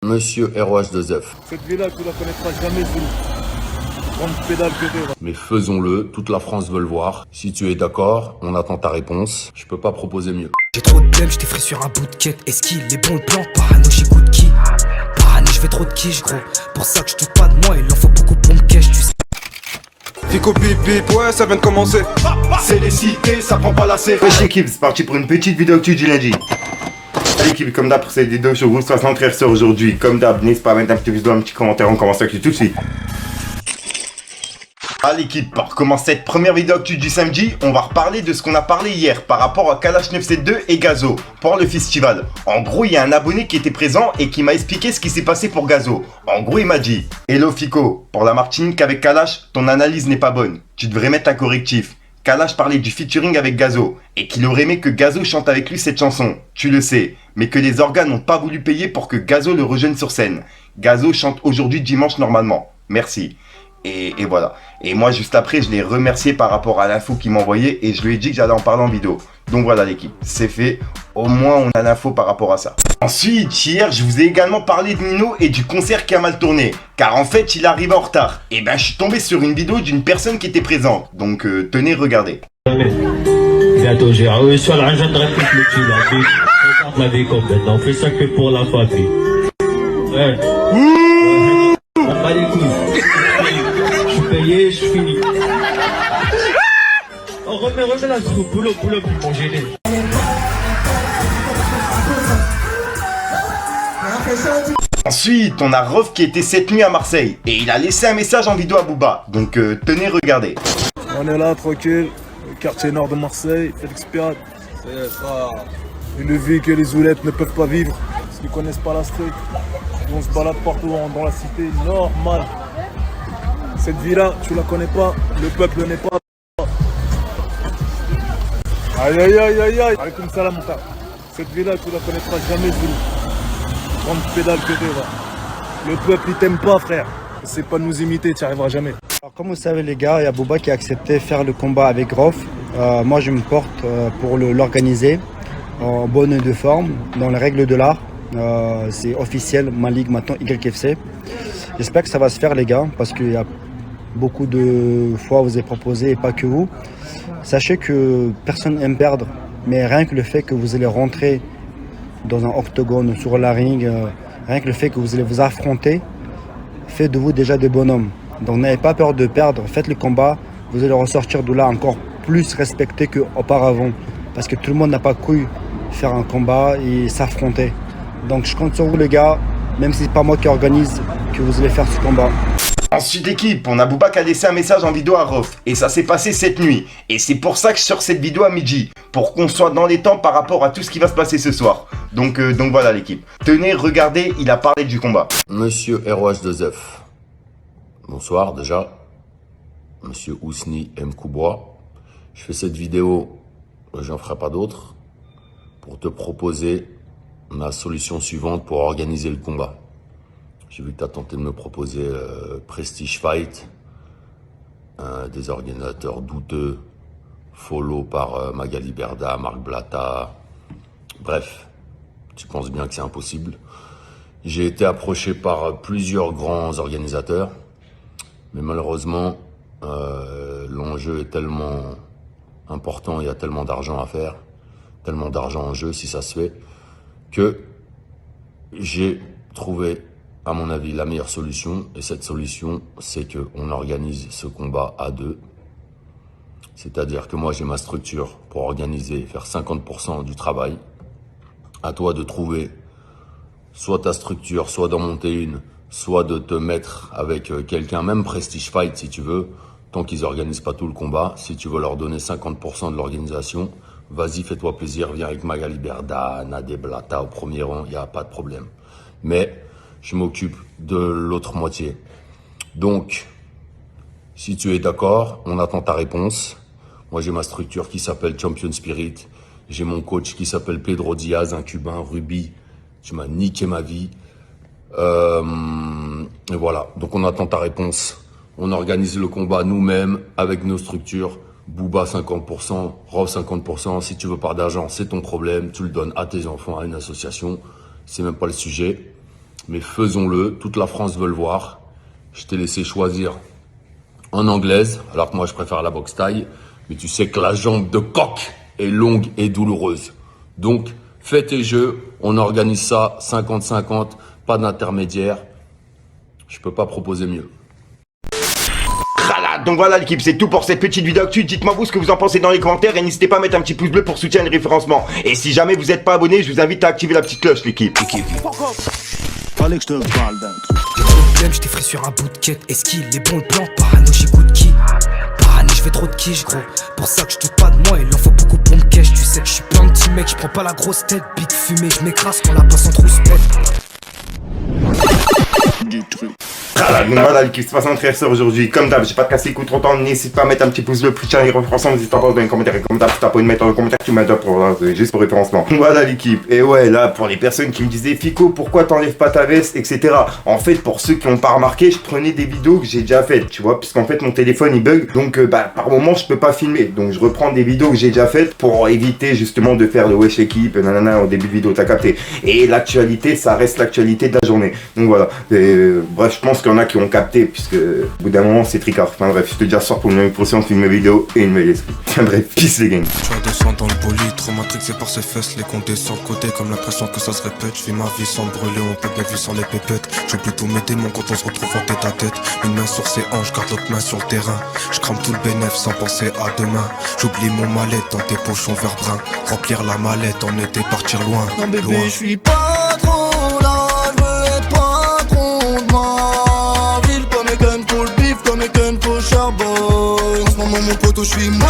Monsieur ROH2F. Cette vie-là, tu la connaîtras jamais, Zulu. Grande pédale que t'es. Mais faisons-le, toute la France veut le voir. Si tu es d'accord, on attend ta réponse. Je peux pas proposer mieux. J'ai trop de blême, j'étais frit sur un bout de quête. Est-ce qu'il est bon le plan? Parano, j'écoute qui? Parano, je fais trop de quiche, gros. Pour ça que je doute pas de moi, il en faut beaucoup pour me cache, tu sais. Fico bip bip, ouais, ça vient de commencer. C'est les cités, ça prend pas la série. Wesh l'équipe, c'est parti pour une petite vidéo actu du lundi. L'équipe, comme d'hab pour cette vidéo sur vous, 73 heures aujourd'hui. Comme d'hab, n'hésitez pas à mettre un petit vidéo, un petit commentaire, on commence avec tout de suite. Ah l'équipe, pour commencer cette première vidéo actu du samedi, on va reparler de ce qu'on a parlé hier par rapport à Kalash 972 et Gazo pour le festival. En gros, il y a un abonné qui était présent et qui m'a expliqué ce qui s'est passé pour Gazo. En gros, il m'a dit: Hello Fico, pour la Martinique avec Kalash, ton analyse n'est pas bonne. Tu devrais mettre un correctif. Kalash parlait du featuring avec Gazo et qu'il aurait aimé que Gazo chante avec lui cette chanson. Tu le sais, mais que les organes n'ont pas voulu payer pour que Gazo le rejoigne sur scène. Gazo chante aujourd'hui dimanche normalement. Merci. Et voilà. Et moi, juste après, je l'ai remercié par rapport à l'info qu'il m'a envoyé et je lui ai dit que j'allais en parler en vidéo. Donc voilà l'équipe, c'est fait. Au moins, on a l'info par rapport à ça. Ensuite, hier, je vous ai également parlé de Nino et du concert qui a mal tourné. Car en fait, il arrive en retard. Et ben, je suis tombé sur une vidéo d'une personne qui était présente. Donc, tenez, regardez. Bientôt, j'ai réussi à la rejoindre toute le cul, la vie. Regarde la vie complètement, on fait ça que pour la famille. Ouais. On bat les couilles. Je suis payé, je finis. Oh, remets la soupe, pull up, ils m'ont gêné. Ensuite, on a Rof qui était cette nuit à Marseille. Et il a laissé un message en vidéo à Booba. Donc, tenez, regardez. On est là, tranquille. Le quartier nord de Marseille, Félix Piat. C'est ça. Une vie que les oulettes ne peuvent pas vivre. Parce qu'ils connaissent pas la street. On se balade partout dans la cité, normal. Cette vie-là, tu la connais pas, le peuple n'est pas. Aïe aïe aïe aïe aïe. Alaykoum salam mon frère. Cette vie-là, tu la connaîtras jamais, Zulu. Grande pédale que t'es, va. Le peuple, il t'aime pas, frère. C'est pas nous imiter, tu n'y arriveras jamais. Alors, comme vous savez les gars, il y a Booba qui a accepté de faire le combat avec Rof. Moi je me porte pour l'organiser en bonne et due forme, dans les règles de l'art. C'est officiel, ma ligue maintenant, YFC. J'espère que ça va se faire les gars, parce qu'il y a beaucoup de fois vous avez proposé et pas que vous. Sachez que personne n'aime perdre, mais rien que le fait que vous allez rentrer dans un octogone sur la ring, rien que le fait que vous allez vous affronter, fait de vous déjà des bonhommes. Donc n'ayez pas peur de perdre, faites le combat, vous allez ressortir de là encore plus respecté qu'auparavant. Parce que tout le monde n'a pas cru faire un combat et s'affronter. Donc je compte sur vous les gars, même si c'est pas moi qui organise, que vous allez faire ce combat. Ensuite l'équipe, on a Booba qui a laissé un message en vidéo à Rof. Et ça s'est passé cette nuit. Et c'est pour ça que je sors cette vidéo à midi. Pour qu'on soit dans les temps par rapport à tout ce qui va se passer ce soir. Donc voilà l'équipe. Tenez, regardez, il a parlé du combat. Monsieur ROH2F. Bonsoir déjà. Monsieur Ousni M. Koubois. Je fais cette vidéo, j'en ferai pas d'autres, pour te proposer ma solution suivante pour organiser le combat. J'ai vu que tu as tenté de me proposer Prestige Fight, des organisateurs douteux, follow par Magali Berda, Marc Blatta. Bref, tu penses bien que c'est impossible. J'ai été approché par plusieurs grands organisateurs, mais malheureusement, l'enjeu est tellement important, il y a tellement d'argent à faire, tellement d'argent en jeu si ça se fait, que j'ai trouvé, à mon avis, la meilleure solution. Et cette solution, c'est qu'on organise ce combat à deux. C'est-à-dire que moi, j'ai ma structure pour organiser, faire 50% du travail. À toi de trouver soit ta structure, soit d'en monter une, soit de te mettre avec quelqu'un, même Prestige Fight si tu veux, tant qu'ils organisent pas tout le combat. Si tu veux leur donner 50% de l'organisation, vas-y, fais-toi plaisir, viens avec Magali Berda, Nadé Blata au premier rang, il n'y a pas de problème. Mais je m'occupe de l'autre moitié. Donc, si tu es d'accord, on attend ta réponse. Moi, j'ai ma structure qui s'appelle Champion Spirit. J'ai mon coach qui s'appelle Pedro Diaz, un Cubain, Ruby. Tu m'as niqué ma vie. Et voilà, donc on attend ta réponse. On organise le combat nous-mêmes avec nos structures. Booba 50%, Rof 50%. Si tu veux pas d'argent, c'est ton problème. Tu le donnes à tes enfants, à une association. C'est même pas le sujet. mais faisons-le. Toute la France veut le voir. Je t'ai laissé choisir en anglaise, alors que moi je préfère la boxe taille. Mais tu sais que la jambe de coq est longue et douloureuse. Donc, fais tes jeux, on organise ça 50-50, pas d'intermédiaire. Je peux pas proposer mieux. Donc voilà l'équipe, c'est tout pour cette petite vidéo actu. Dites-moi vous ce que vous en pensez dans les commentaires et n'hésitez pas à mettre un petit pouce bleu pour soutenir le référencement. Et si jamais vous n'êtes pas abonné, je vous invite à activer la petite cloche l'équipe. Fallait que je te parle d'un truc. Problème, je t'ai frais sur un bout de quête. Est-ce qu'il est bon le plan? Parano, j'écoute qui? Parano, je fais trop de quiche gros. Pour ça que je te pas de moi, il en faut beaucoup pour me cache. Tu sais que je suis plein de petits mecs, je prends pas la grosse tête. Bite fumée, je m'écrase quand la passe en trousse pète. Du truc. Donc voilà l'équipe, c'est pas ça notre frère aujourd'hui. Comme d'hab, j'ai pas de casser les coups trop temps. N'hésite pas à mettre un petit pouce bleu, plus tiens les référencements. N'hésite pas à dans les commentaires. Et comme d'hab, tu t'abonnes, mettre dans les commentaires, tu m'adores pour juste pour référencement. Voilà l'équipe. Et ouais, là pour les personnes qui me disaient Fico, pourquoi t'enlèves pas ta veste, etc. En fait, pour ceux qui n'ont pas remarqué, je prenais des vidéos que j'ai déjà faites, tu vois, puisqu'en fait mon téléphone il bug. Donc par moment je peux pas filmer. Donc je reprends des vidéos que j'ai déjà faites pour éviter justement de faire le wesh équipe, nanana, au début de vidéo, t'as capté. Et l'actualité, ça reste l'actualité de la journée. Donc voilà. Bref, je pense qu'il y en a qui ont capté, puisque au bout d'un moment c'est tricard. Enfin bref, je te dis à ce soir pour une prochaine film vidéo et une nouvelle esprit. Enfin bref, peace les gangs. Je redescends dans le bolide, trop matrixé par ses fesses, les comptes sur le côté comme l'impression que ça se répète. Je vis ma vie sans me brûler, on peut bien vivre sans les pépettes. Je vais plutôt mes démons quand on se retrouve en tête à tête. Une main sur ses hanches, garde l'autre main sur le terrain. Je crame tout le bénéf sans penser à demain. J'oublie mon mallette dans tes pochons vert brun. Remplir la mallette, on était partir loin. Non bébé, loin. je suis pas trop là, je veux être patron de ma ville. Comme Eken pour le bif, comme Eken pour le charbon. En ce moment mon poteau, je suis mal.